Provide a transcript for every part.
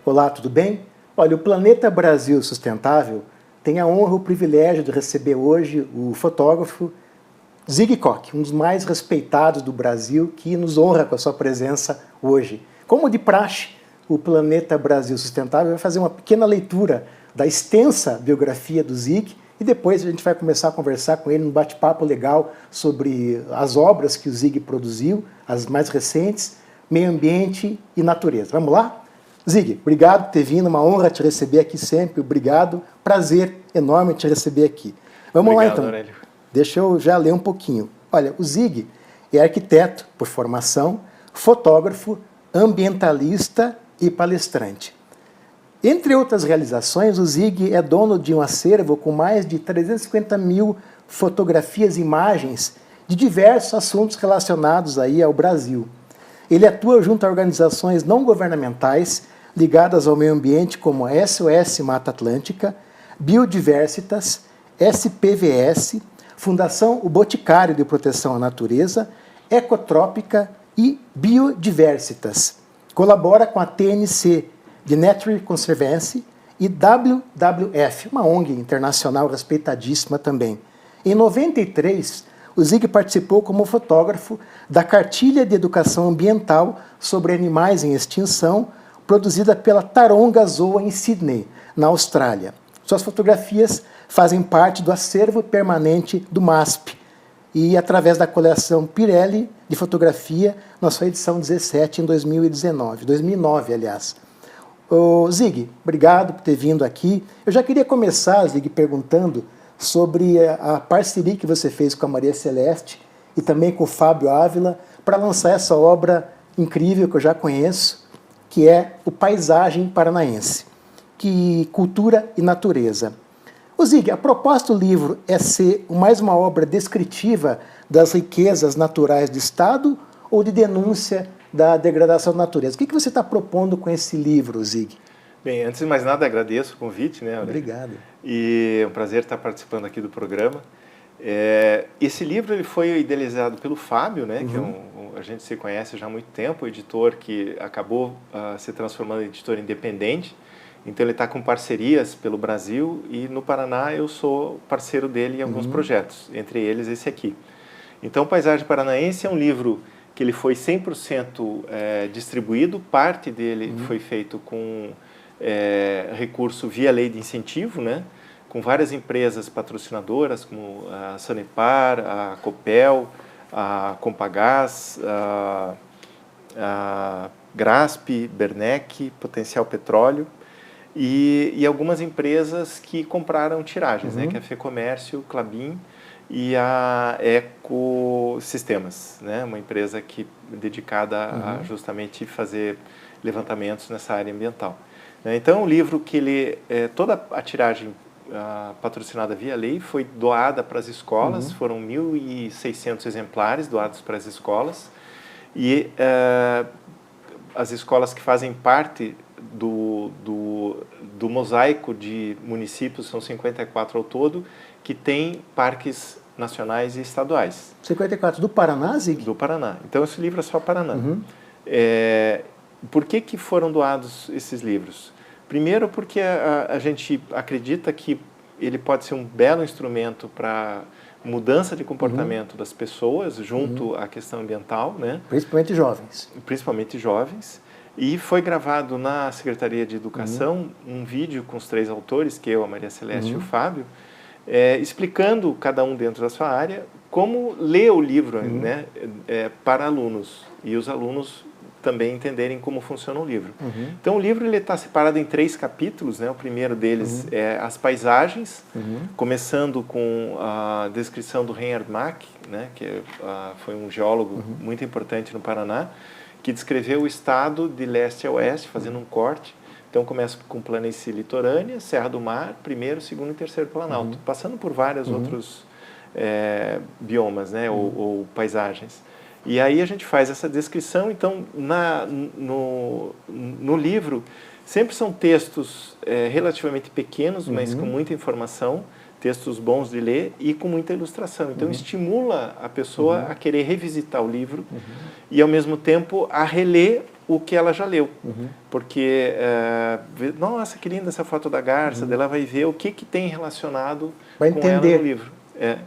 Olá, tudo bem? Olha, o Planeta Brasil Sustentável tem a honra e o privilégio de receber hoje o fotógrafo Zig Koch, um dos mais respeitados do Brasil, que nos honra com a sua presença hoje. Como de praxe, o Planeta Brasil Sustentável vai fazer uma pequena leitura da extensa biografia do Zig e depois a gente vai começar a conversar com ele num bate-papo legal sobre as obras que o Zig produziu, as mais recentes, meio ambiente e natureza. Vamos lá? Zig, obrigado por ter vindo, uma honra te receber aqui sempre, obrigado, prazer enorme te receber aqui. Vamos lá então. Aurélio. Deixa eu já ler um pouquinho. Olha, o Zig é arquiteto por formação, fotógrafo, ambientalista e palestrante. Entre outras realizações, o Zig é dono de um acervo com mais de 350 mil fotografias e imagens de diversos assuntos relacionados aí ao Brasil. Ele atua junto a organizações não governamentais ligadas ao meio ambiente como a SOS Mata Atlântica, Biodiversitas, SPVS, Fundação O Boticário de Proteção à Natureza, Ecotrópica e Biodiversitas. Colabora com a TNC, de Nature Conservancy, e WWF, uma ONG internacional respeitadíssima também. Em 93, o Zig participou como fotógrafo da Cartilha de Educação Ambiental sobre Animais em Extinção, produzida pela Taronga Zoo em Sydney, na Austrália. Suas fotografias fazem parte do acervo permanente do MASP e através da coleção Pirelli de fotografia, na sua edição 17 em 2009, aliás. Zig, obrigado por ter vindo aqui. Eu já queria começar, Zig, perguntando sobre a parceria que você fez com a Maria Celeste e também com o Fábio Ávila para lançar essa obra incrível que eu já conheço, que é o Paisagem Paranaense, que cultura e natureza. Zig, a proposta do livro é ser mais uma obra descritiva das riquezas naturais do Estado ou de denúncia da degradação da natureza? O que você está propondo com esse livro, Zig? Bem, antes de mais nada, agradeço o convite, né, Aurélio? Obrigado. E é um prazer estar participando aqui do programa. Esse livro ele foi idealizado pelo Fábio, né, que a gente se conhece já há muito tempo, editor que acabou se transformando em editor independente. Então ele está com parcerias pelo Brasil e no Paraná eu sou parceiro dele em alguns projetos, entre eles esse aqui. Então Paisagem Paranaense é um livro que ele foi 100% distribuído, parte dele foi feito com recurso via lei de incentivo, né? Com várias empresas patrocinadoras, como a Sanepar, a Copel, a Compagás, a Grasp, Bernec, Potencial Petróleo, e algumas empresas que compraram tiragens, né? Que é a Fecomércio, Klabin e a Ecosistemas, né? Uma empresa dedicada a justamente fazer levantamentos nessa área ambiental. Então, o livro que toda a tiragem patrocinada via lei foi doada para as escolas, foram 1.600 exemplares doados para as escolas, e as escolas que fazem parte do mosaico de municípios, são 54 ao todo, que tem parques nacionais e estaduais. 54 do Paraná, Zig? Do Paraná. Então, esse livro é só Paraná. Por que foram doados esses livros? Primeiro, porque a gente acredita que ele pode ser um belo instrumento para mudança de comportamento das pessoas junto à questão ambiental, né? Principalmente jovens. Principalmente jovens. E foi gravado na Secretaria de Educação um vídeo com os 3 autores, que eu, a Maria Celeste e o Fábio, explicando, cada um dentro da sua área, como ler o livro né, para alunos. E os alunos também entenderem como funciona o livro. Então, o livro está separado em 3 capítulos. Né? O primeiro deles é as paisagens, começando com a descrição do Reinhard Mack, né? Que foi um geólogo muito importante no Paraná, que descreveu o estado de leste a oeste, fazendo um corte. Então, começa com planície litorânea, Serra do Mar, primeiro, segundo e terceiro Planalto, passando por vários outros biomas, né, ou paisagens. E aí a gente faz essa descrição. Então, no livro, sempre são textos relativamente pequenos, mas com muita informação, textos bons de ler e com muita ilustração. Então, estimula a pessoa a querer revisitar o livro e, ao mesmo tempo, a reler o que ela já leu. Porque, nossa, que linda essa foto da garça, daí ela vai ver o que tem relacionado com ela no livro.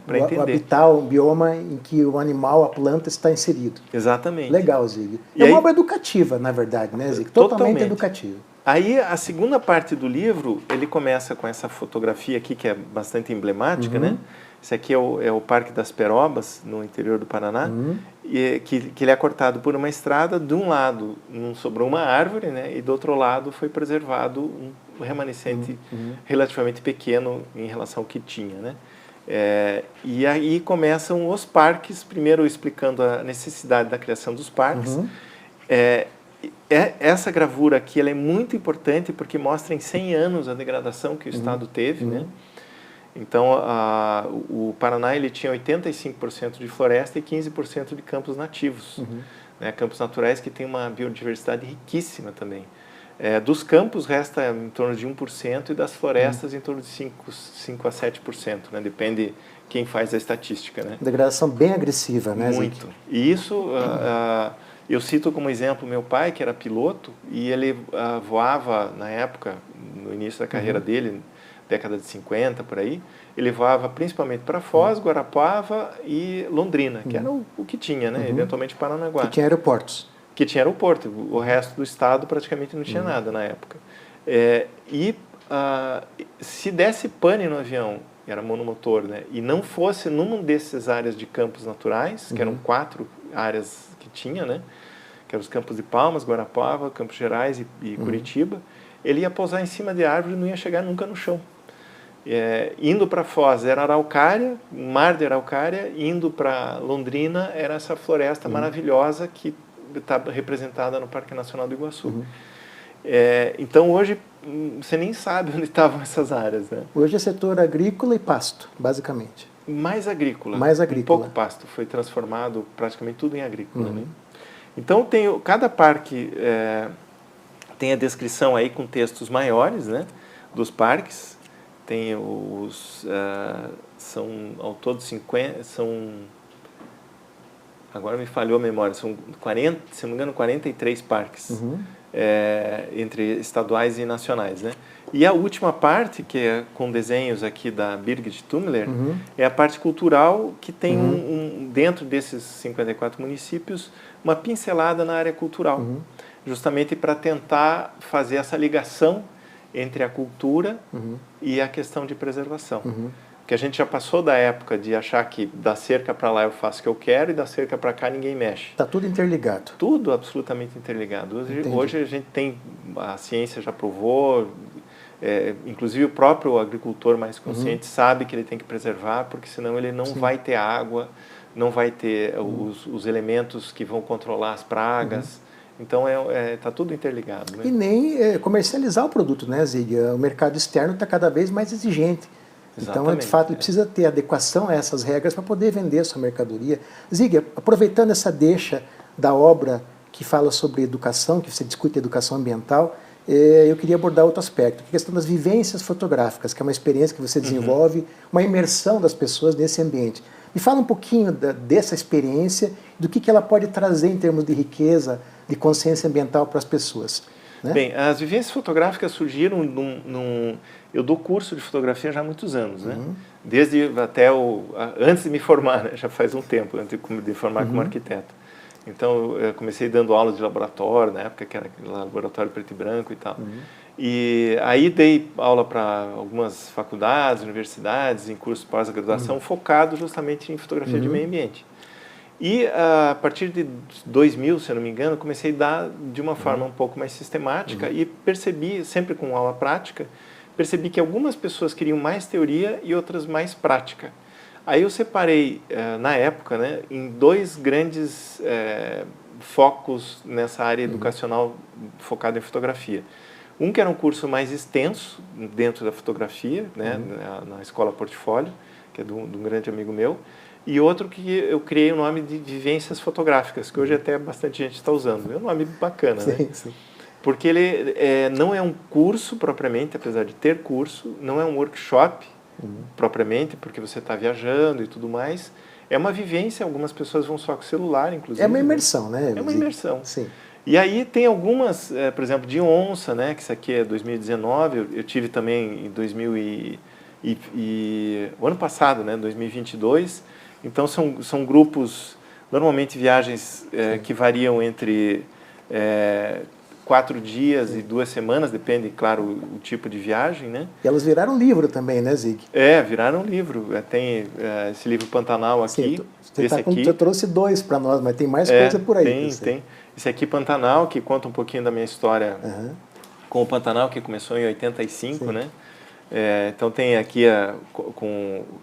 Para entender. Habitar um bioma em que o animal, a planta, está inserido. Exatamente. Legal, Zig. E é aí, uma obra educativa, na verdade, né, Zig? Totalmente educativa. Aí, a segunda parte do livro, ele começa com essa fotografia aqui, que é bastante emblemática, né? Esse aqui é o Parque das Perobas, no interior do Paraná, e que ele é cortado por uma estrada. De um lado não sobrou uma árvore, né? E do outro lado foi preservado um remanescente relativamente pequeno em relação ao que tinha, né? E aí começam os parques, primeiro explicando a necessidade da criação dos parques. Essa gravura aqui ela é muito importante porque mostra em 100 anos a degradação que o Estado teve, né? Então, o Paraná ele tinha 85% de floresta e 15% de campos nativos, né? Campos naturais que tem uma biodiversidade riquíssima também. Dos campos resta em torno de 1% e das florestas em torno de 5 a 7%, né? Depende quem faz a estatística, né? Degradação bem agressiva, né, Muito. Zig? E isso, eu cito como exemplo meu pai, que era piloto, e ele voava na época, no início da carreira dele, década de 50, por aí, ele voava principalmente para Foz, Guarapuava e Londrina, que era o que tinha, né? Eventualmente Paranaguá. Que tinha aeroportos. Que tinha aeroporto, o resto do estado praticamente não tinha nada na época. Se desse pane no avião, era monomotor, né? E não fosse numa dessas áreas de campos naturais, que eram 4 áreas que tinha, né? Que eram os campos de Palmas, Guarapuava, Campos Gerais e Curitiba, ele ia pousar em cima de árvore e não ia chegar nunca no chão. Indo para Foz era araucária, mar de araucária, indo para Londrina era essa floresta maravilhosa que está representada no Parque Nacional do Iguaçu. Então hoje você nem sabe onde estavam essas áreas, né? Hoje é setor agrícola e pasto, basicamente. Mais agrícola. Mais agrícola. Pouco pasto, foi transformado praticamente tudo em agrícola, né? Então cada parque tem a descrição aí com textos maiores, né, dos parques. Tem são ao todo 50, agora me falhou a memória, são 40, se não me engano, 43 parques, entre estaduais e nacionais, né? E a última parte, que é com desenhos aqui da Birgit Tummler, é a parte cultural, que tem dentro desses 54 municípios, uma pincelada na área cultural, justamente para tentar fazer essa ligação entre a cultura e a questão de preservação. Porque a gente já passou da época de achar que da cerca para lá eu faço o que eu quero e da cerca para cá ninguém mexe. Está tudo interligado. Tudo absolutamente interligado. Hoje a gente tem, a ciência já provou, inclusive o próprio agricultor mais consciente sabe que ele tem que preservar, porque senão ele não vai ter água, não vai ter os elementos que vão controlar as pragas. Então está tudo interligado, né? E nem comercializar o produto, né, Zig? O mercado externo está cada vez mais exigente. Exatamente. Então, de fato, ele precisa ter adequação a essas regras para poder vender a sua mercadoria. Zig, aproveitando essa deixa da obra que fala sobre educação, que você discute educação ambiental, eu queria abordar outro aspecto, a questão das vivências fotográficas, que é uma experiência que você desenvolve, uma imersão das pessoas nesse ambiente. Me fala um pouquinho dessa experiência, do que ela pode trazer em termos de riqueza, de consciência ambiental para as pessoas. Né? Bem, as vivências fotográficas surgiram eu dou curso de fotografia já há muitos anos, né? Desde até antes de me formar, né? Já faz um tempo, antes de formar como arquiteto. Então, eu comecei dando aulas de laboratório, na época que era laboratório preto e branco e tal. E aí dei aula para algumas faculdades, universidades, em cursos de pós-graduação, focado justamente em fotografia de meio ambiente. E a partir de 2000, se eu não me engano, comecei a dar de uma forma um pouco mais sistemática e percebi, sempre com aula prática, percebi que algumas pessoas queriam mais teoria e outras mais prática. Aí eu separei, na época, né, em 2 grandes focos nessa área educacional focada em fotografia. Um que era um curso mais extenso dentro da fotografia, né, na Escola Portfólio, que é de um grande amigo meu, e outro que eu criei o nome de Vivências Fotográficas, que hoje até bastante gente está usando. É um nome bacana, sim, né? Sim. Porque ele não é um curso propriamente, apesar de ter curso, não é um workshop propriamente, porque você está viajando e tudo mais. É uma vivência, algumas pessoas vão só com o celular, inclusive. É uma imersão, né? É uma imersão. Sim. E aí tem algumas, por exemplo, de onça, né, que isso aqui é 2019, eu tive também em 2000 o ano passado, né, 2022. Então são grupos, normalmente viagens que variam entre 4 dias e 2 semanas, depende, claro, o tipo de viagem, né? E elas viraram livro também, né, Zig? Viraram livro. Tem esse livro Pantanal aqui, esse aqui. Você trouxe 2 para nós, mas tem mais coisa por aí. Tem. Esse aqui, Pantanal, que conta um pouquinho da minha história com o Pantanal, que começou em 85, né? Então tem aqui,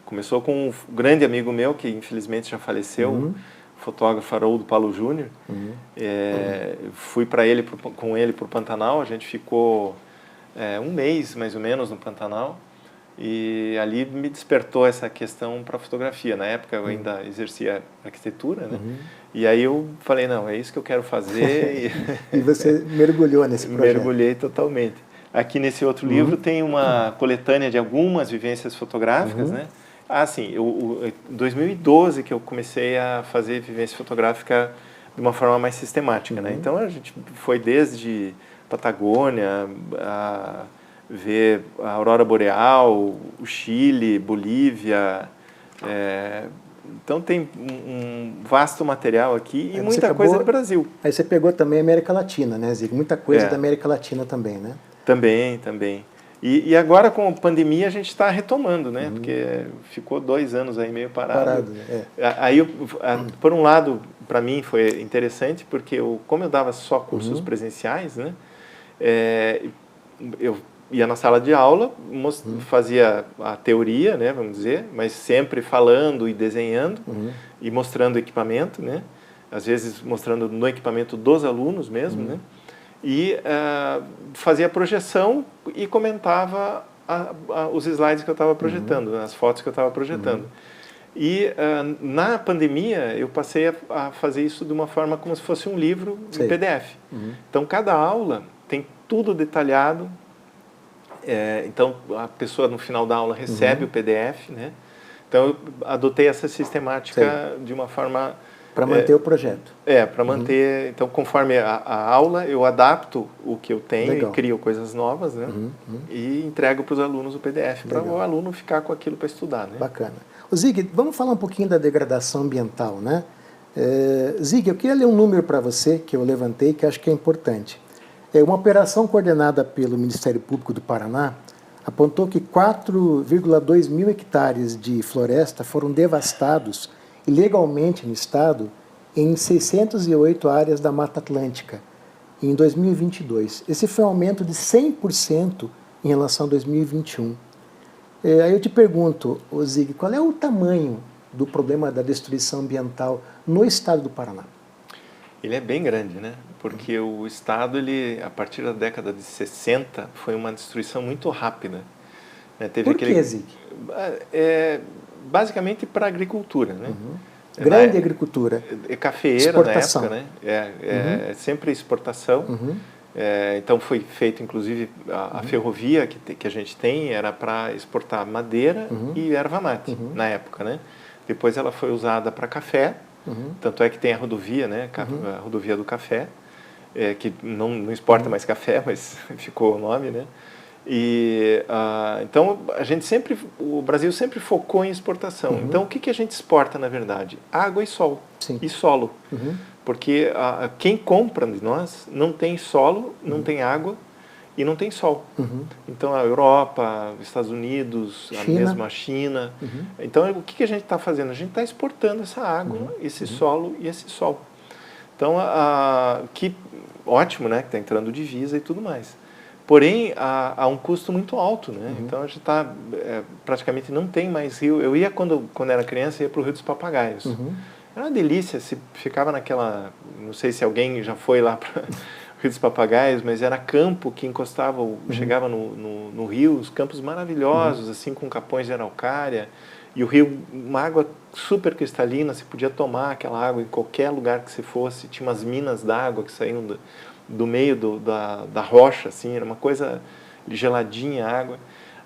começou com um grande amigo meu, que infelizmente já faleceu, o fotógrafo Haroldo Paulo Júnior. Fui com ele para o Pantanal, a gente ficou 1 mês mais ou menos no Pantanal, e ali me despertou essa questão para fotografia. Na época eu ainda exercia arquitetura, né? E aí eu falei, não, é isso que eu quero fazer. E você mergulhou nesse projeto? Mergulhei totalmente. Aqui nesse outro livro tem uma coletânea de algumas vivências fotográficas, né? Sim, em 2012 que eu comecei a fazer vivência fotográfica de uma forma mais sistemática, né? Então a gente foi desde Patagônia, a ver a aurora boreal, o Chile, Bolívia. Então tem um vasto material aqui e muita coisa do Brasil. Aí você pegou também a América Latina, né, Zico? Muita coisa da América Latina também, né? Também. E agora com a pandemia a gente está retomando, né? Porque ficou 2 anos aí meio parado. Aí, por um lado, para mim foi interessante, porque como eu dava só cursos presenciais, né? Eu ia na sala de aula, fazia a teoria, né, vamos dizer, mas sempre falando e desenhando e mostrando o equipamento, né? Às vezes mostrando no equipamento dos alunos mesmo, né? E fazia a projeção e comentava os slides que eu estava projetando, as fotos que eu estava projetando. E na pandemia eu passei a fazer isso de uma forma como se fosse um livro em PDF. Então cada aula tem tudo detalhado. Então a pessoa no final da aula recebe o PDF, né? Então eu adotei essa sistemática de uma forma... Para manter o projeto. Para manter... Então, conforme a aula, eu adapto o que eu tenho e crio coisas novas, né? E entrego para os alunos o PDF, para o aluno ficar com aquilo para estudar, né? Bacana. Zig, vamos falar um pouquinho da degradação ambiental, né? Zig, eu queria ler um número para você, que eu levantei, que acho que é importante. Uma operação coordenada pelo Ministério Público do Paraná apontou que 4,2 mil hectares de floresta foram devastados ilegalmente no estado em 608 áreas da Mata Atlântica em 2022. Esse foi um aumento de 100% em relação a 2021. Aí eu te pergunto, Zig, qual é o tamanho do problema da destruição ambiental no estado do Paraná? Ele é bem grande, né? Porque o estado, a partir da década de 60, foi uma destruição muito rápida. Por que, Zig? Basicamente para a agricultura, né? Grande agricultura. Cafeeira exportação. na época, né? Sempre exportação. Então foi feito, inclusive, a ferrovia que a gente tem era para exportar madeira e erva mate na época, né? Depois ela foi usada para café, tanto é que tem a rodovia, né? A rodovia do café, que não exporta mais café, mas ficou o nome, né? Então o Brasil sempre focou em exportação. Então o que a gente exporta na verdade? Água e sol. Sim. E solo. Porque quem compra de nós não tem solo, não tem água e não tem sol. Então a Europa, os Estados Unidos, a mesma China. Então o que a gente está fazendo? A gente está exportando essa água, esse solo e esse sol. Então que ótimo, né? Que está entrando divisa e tudo mais. Porém, há um custo muito alto, né? Então a gente praticamente não tem mais rio. Eu ia quando era criança, ia para o Rio dos Papagaios. Era uma delícia, se ficava naquela, não sei se alguém já foi lá para o Rio dos Papagaios, mas era campo que encostava, chegava no rio, os campos maravilhosos, assim, com capões de araucária, e o rio, uma água super cristalina, você podia tomar aquela água em qualquer lugar que você fosse, tinha umas minas d'água que saíam do meio da rocha, assim, era uma coisa geladinha a água.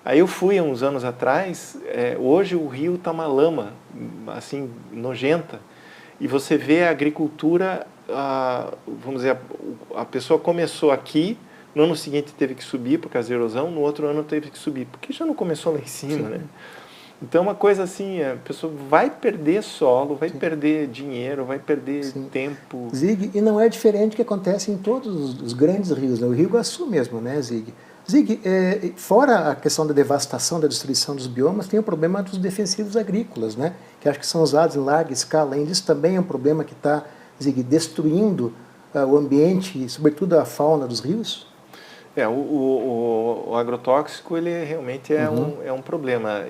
Aí eu fui há uns anos atrás, hoje o rio está uma lama, assim, nojenta, e você vê a agricultura vamos dizer, a pessoa começou aqui, no ano seguinte teve que subir por causa da erosão, no outro ano teve que subir, porque já não começou lá em cima, né? Então, uma coisa assim, a pessoa vai perder solo, vai perder dinheiro, vai perder tempo. Zig, e não é diferente do que acontece em todos os grandes rios, né? O Rio Iguaçu mesmo, né, Zig? Zig, fora a questão da devastação, da destruição dos biomas, tem o problema dos defensivos agrícolas, né? Que acho que são usados em larga escala. Além disso, também é um problema que está, Zig, destruindo o ambiente, sobretudo a fauna dos rios. O agrotóxico, ele realmente é um problema.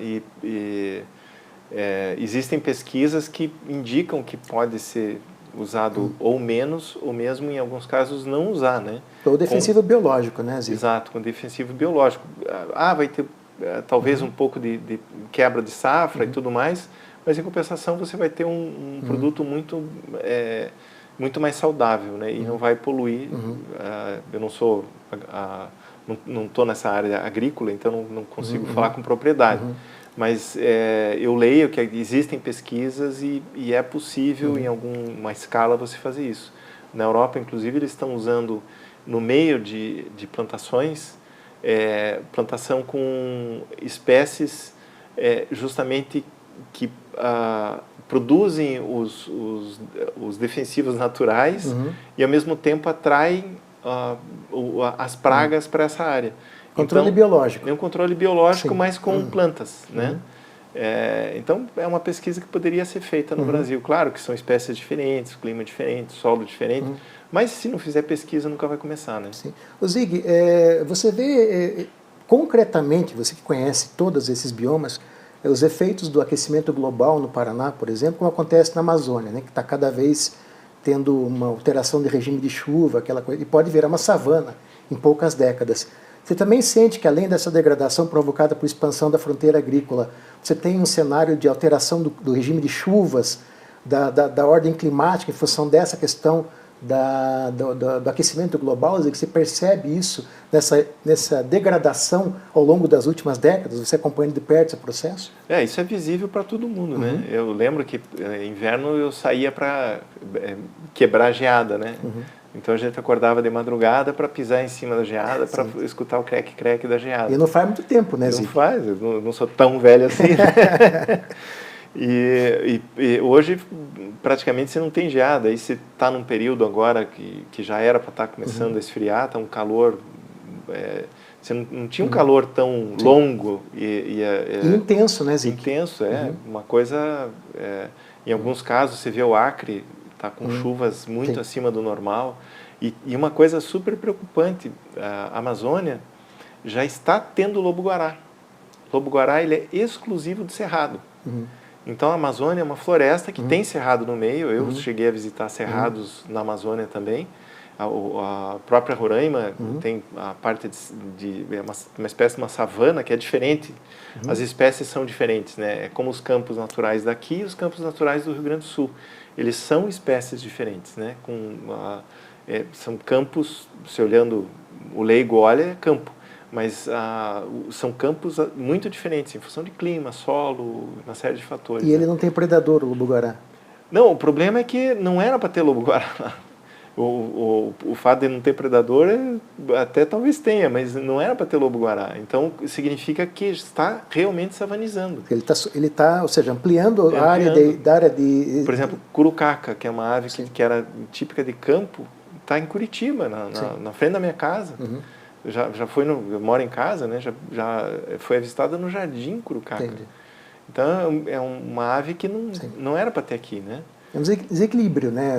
Existem pesquisas que indicam que pode ser usado ou menos, ou mesmo em alguns casos não usar, né? Ou defensivo biológico, né, Zig? Exato, com defensivo biológico. Vai ter talvez um pouco de quebra de safra e tudo mais, mas em compensação você vai ter um produto muito mais saudável, né? E não vai poluir. Eu não sou, não estou nessa área agrícola, então não consigo falar com propriedade. Mas eu leio que existem pesquisas e é possível, em alguma escala, você fazer isso. Na Europa, inclusive, eles estão usando, no meio de plantações, plantação com espécies justamente que produzem os defensivos naturais e, ao mesmo tempo, atraem as pragas para essa área. Controle biológico. É um controle biológico, mas com plantas, né? Então, é uma pesquisa que poderia ser feita no Brasil. Claro que são espécies diferentes, clima diferente, solo diferente, mas se não fizer pesquisa, nunca vai começar, né? Sim. O Zig, você vê concretamente, você que conhece todos esses biomas, os efeitos do aquecimento global no Paraná, por exemplo, como acontece na Amazônia, né, que está cada vez tendo uma alteração de regime de chuva, aquela coisa, e pode virar uma savana em poucas décadas. Você também sente que, além dessa degradação provocada por expansão da fronteira agrícola, você tem um cenário de alteração do regime de chuvas, da ordem climática, em função dessa questão do aquecimento global, que você percebe isso nessa degradação ao longo das últimas décadas? Você acompanha de perto esse processo? Isso é visível para todo mundo, né? Eu lembro que inverno eu saía para quebrar geada, né? Então a gente acordava de madrugada para pisar em cima da geada, para escutar o creque-creque da geada. E não faz muito tempo, né, Zico? Não faz, eu não sou tão velho assim. Né? E hoje praticamente você não tem geada. Aí você está num período agora que já era para estar começando a esfriar, está um calor. Você não tinha um calor tão longo e intenso, né, Zico? Intenso, uma coisa. Em alguns casos você vê o Acre está com chuvas muito acima do normal. E uma coisa super preocupante, a Amazônia já está tendo lobo-guará. Lobo-guará, ele é exclusivo do cerrado. Então a Amazônia é uma floresta que tem cerrado no meio. Eu cheguei a visitar cerrados na Amazônia também. A própria Roraima tem a parte de uma espécie de uma savana que é diferente. As espécies são diferentes, né? É como os campos naturais daqui e os campos naturais do Rio Grande do Sul. Eles são espécies diferentes, né? São campos, se olhando, o leigo olha, é campo, mas são campos muito diferentes em função de clima, solo, uma série de fatores. E ele não tem predador, o lobo-guará? Não, o problema é que não era para ter lobo-guará lá. O fato de não ter predador até talvez tenha, mas não era para ter lobo-guará. Então significa que está realmente savanizando. Ele tá, ou seja, ampliando a área de... Por exemplo, curucaca, que é uma ave que era típica de campo, está em Curitiba, na frente da minha casa. Já foi eu moro em casa, né? Já foi avistada no Jardim Curucaca. Entendi. Então é uma ave que não era para ter aqui, né? É um desequilíbrio, né?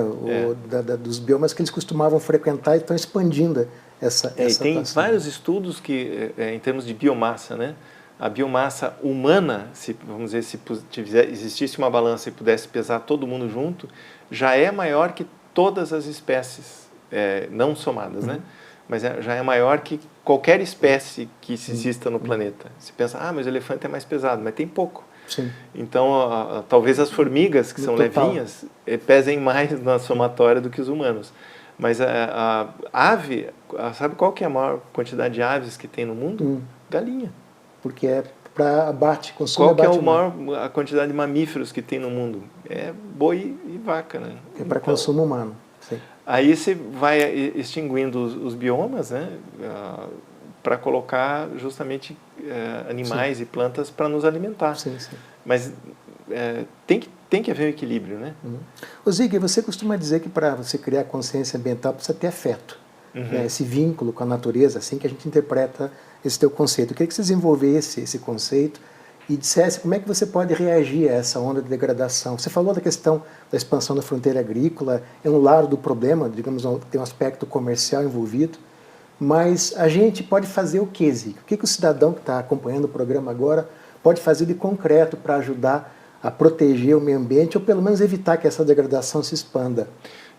Dos biomas que eles costumavam frequentar e estão expandindo essa tem vários estudos que, em termos de biomassa, né? A biomassa humana, vamos dizer, se existisse uma balança e pudesse pesar todo mundo junto, já é maior que todas as espécies, não somadas, né? Mas já é maior que qualquer espécie que exista no planeta. Você pensa, mas o elefante é mais pesado, mas tem pouco. Sim. Então, talvez as formigas, que são levinhas, pesem mais na somatória do que os humanos. Mas a ave, sabe qual que é a maior quantidade de aves que tem no mundo? Galinha. Porque é para abate, consumo. Qual que é a quantidade de mamíferos que tem no mundo? É boi e vaca, né? É para consumo humano. Sim. Aí você vai extinguindo os biomas, né, para colocar justamente animais Sim. e plantas para nos alimentar. Sim, sim. Mas tem que haver um equilíbrio, né? Ô Zig, você costuma dizer que para você criar consciência ambiental precisa ter afeto, né? Esse vínculo com a natureza, assim que a gente interpreta esse teu conceito. Eu queria que você desenvolvesse esse conceito e dissesse como é que você pode reagir a essa onda de degradação. Você falou da questão da expansão da fronteira agrícola, é um lado do problema, digamos, tem um aspecto comercial envolvido, mas a gente pode fazer o quê, Zig? O que o cidadão que está acompanhando o programa agora pode fazer de concreto para ajudar a proteger o meio ambiente ou pelo menos evitar que essa degradação se expanda?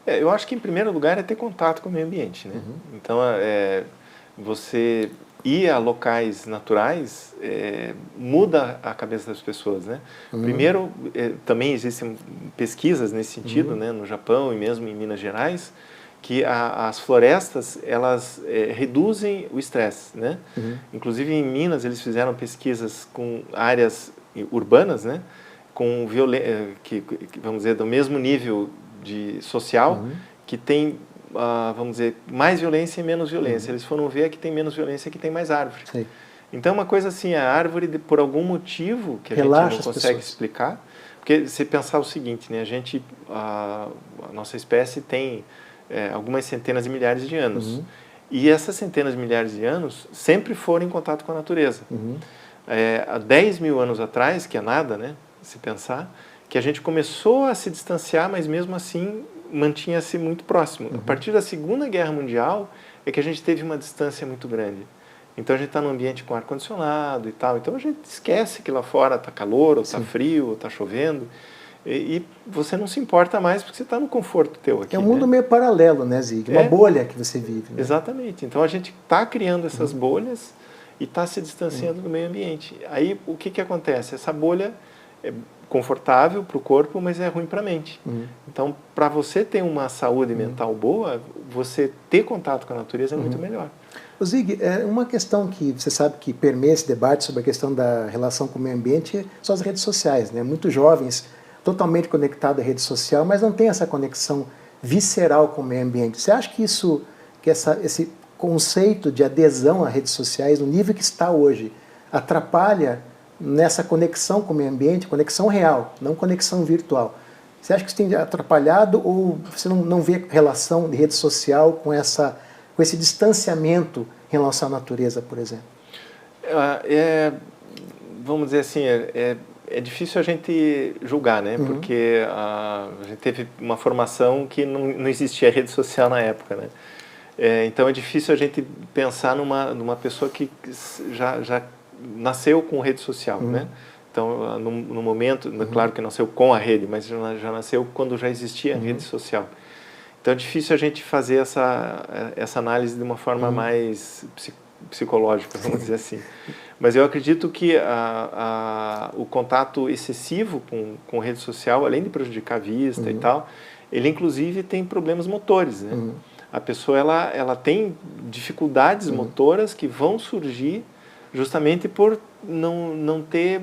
Eu acho que em primeiro lugar é ter contato com o meio ambiente, né? Então, você ir a locais naturais muda a cabeça das pessoas, né? Primeiro, também existem pesquisas nesse sentido, né, no Japão e mesmo em Minas Gerais, que as florestas elas reduzem o estresse, né? Inclusive em Minas eles fizeram pesquisas com áreas urbanas, né, com que vamos dizer do mesmo nível de social, que tem vamos dizer mais violência e menos violência. Eles foram ver que tem menos violência, que tem mais árvore. Sim. Então uma coisa assim, a árvore por algum motivo que a Relaxa gente não consegue explicar, porque se pensar o seguinte, né, a nossa espécie tem algumas centenas de milhares de anos. E essas centenas de milhares de anos sempre foram em contato com a natureza. Há 10 mil anos atrás, que é nada, né, se pensar, que a gente começou a se distanciar, mas mesmo assim mantinha-se muito próximo. A partir da Segunda Guerra Mundial é que a gente teve uma distância muito grande. Então a gente está num ambiente com ar-condicionado e tal, então a gente esquece que lá fora está calor, ou está frio, ou está chovendo. E você não se importa mais porque você está no conforto teu aqui. É um mundo meio paralelo, né, Zig? Uma bolha que você vive. Né? Exatamente. Então a gente está criando essas bolhas e está se distanciando do meio ambiente. Aí o que acontece? Essa bolha é confortável para o corpo, mas é ruim para a mente. Então, para você ter uma saúde mental boa, você ter contato com a natureza é muito melhor. O Zig, uma questão que você sabe que permeia esse debate sobre a questão da relação com o meio ambiente são as redes sociais, né? Muitos jovens totalmente conectados à rede social, mas não tem essa conexão visceral com o meio ambiente. Você acha que esse conceito de adesão às redes sociais, no nível que está hoje, atrapalha nessa conexão com o meio ambiente, conexão real, não conexão virtual? Você acha que isso tem atrapalhado ou você não vê relação de rede social com esse distanciamento em relação à natureza, por exemplo? Vamos dizer assim, é difícil a gente julgar, né? Porque a gente teve uma formação que não existia rede social na época, né? Então é difícil a gente pensar numa pessoa que já nasceu com rede social, né? Então, no momento, claro que nasceu com a rede, mas já nasceu quando já existia a rede social. Então é difícil a gente fazer essa análise de uma forma mais psicológica, vamos dizer assim. Mas eu acredito que o contato excessivo com rede social, além de prejudicar a vista e tal, ele inclusive tem problemas motores, né? A pessoa ela tem dificuldades motoras que vão surgir justamente por não ter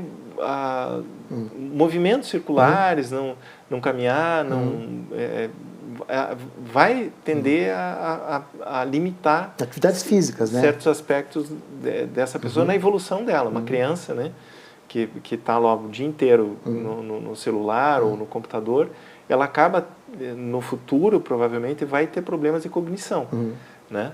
movimentos circulares, não caminhar, vai tender a limitar atividades físicas, né? certos aspectos dessa pessoa na evolução dela. Uma criança, né, que está lá o dia inteiro no celular ou no computador, ela acaba, no futuro, provavelmente, vai ter problemas de cognição. Né?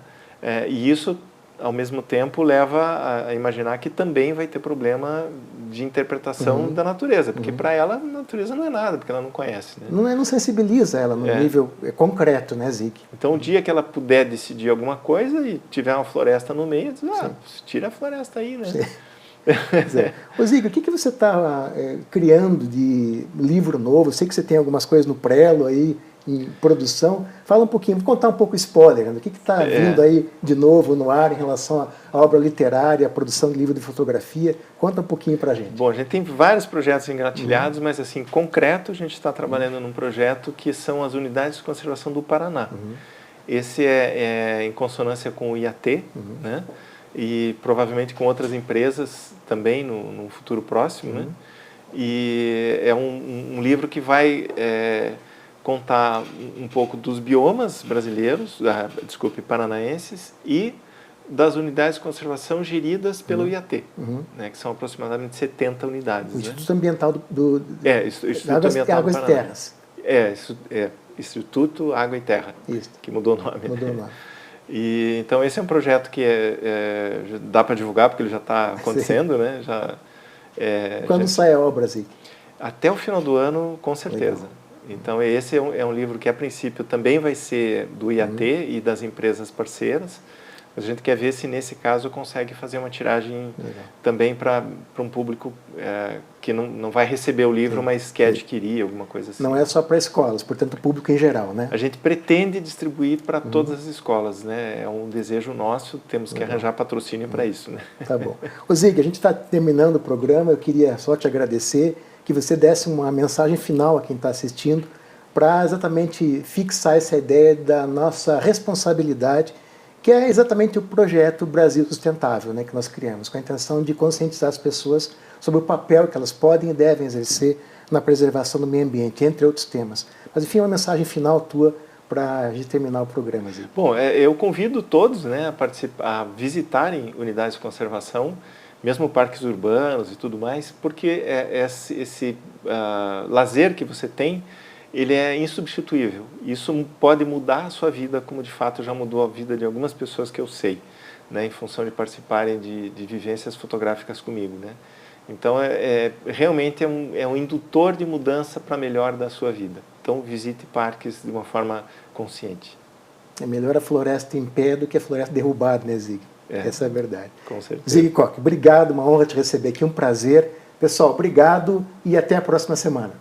E isso, ao mesmo tempo, leva a imaginar que também vai ter problema de interpretação da natureza, porque para ela a natureza não é nada, porque ela não conhece. Né? Não sensibiliza ela no nível concreto, né, Zig? Então, o dia que ela puder decidir alguma coisa e tiver uma floresta no meio, diz, tira a floresta aí, né? Ô Zig, o que você está criando de livro novo? Eu sei que você tem algumas coisas no prelo aí, em produção. Fala um pouquinho, vou contar um pouco spoiler, né? O que está vindo aí de novo no ar em relação à obra literária, à produção de livro de fotografia? Conta um pouquinho para a gente. Bom, a gente tem vários projetos engatilhados, mas assim, concreto, a gente está trabalhando num projeto que são as unidades de conservação do Paraná. Esse é em consonância com o IAT, né? E provavelmente com outras empresas também no futuro próximo. Né? E é um livro que vai contar um pouco dos biomas brasileiros, paranaenses, e das unidades de conservação geridas pelo IAT, né, que são aproximadamente 70 unidades. O Instituto Ambiental Instituto Ambiental Águas e Terras. Instituto Água e Terra, Isso. que mudou o nome. Mudou o nome. E, então esse é um projeto que dá para divulgar, porque ele já está acontecendo, né? Quando sai a obra, Zig? Até o final do ano, com certeza. Legal. Então esse é um livro que a princípio também vai ser do IAT e das empresas parceiras, mas a gente quer ver se nesse caso consegue fazer uma tiragem também para um público que não vai receber o livro, mas quer adquirir alguma coisa assim. Não é só para escolas, portanto, público em geral, né? A gente pretende distribuir para todas as escolas, né? É um desejo nosso, temos que arranjar patrocínio para isso, né? Tá bom. Ô Zig, a gente está terminando o programa, eu queria só te agradecer, que você desse uma mensagem final a quem está assistindo, para exatamente fixar essa ideia da nossa responsabilidade, que é exatamente o projeto Brasil Sustentável, né, que nós criamos, com a intenção de conscientizar as pessoas sobre o papel que elas podem e devem exercer na preservação do meio ambiente, entre outros temas. Mas, enfim, uma mensagem final tua para a gente terminar o programa, Zig. Bom, eu convido todos, né, a visitarem unidades de conservação, mesmo parques urbanos e tudo mais, porque esse lazer que você tem, ele é insubstituível. Isso pode mudar a sua vida, como de fato já mudou a vida de algumas pessoas que eu sei, né, em função de participarem de vivências fotográficas comigo, né? Então, realmente é um indutor de mudança para melhor da sua vida. Então, visite parques de uma forma consciente. É melhor a floresta em pé do que a floresta derrubada, né, Zig? Essa é a verdade. Com certeza. Zig Koch, obrigado, uma honra te receber aqui, um prazer. Pessoal, obrigado e até a próxima semana.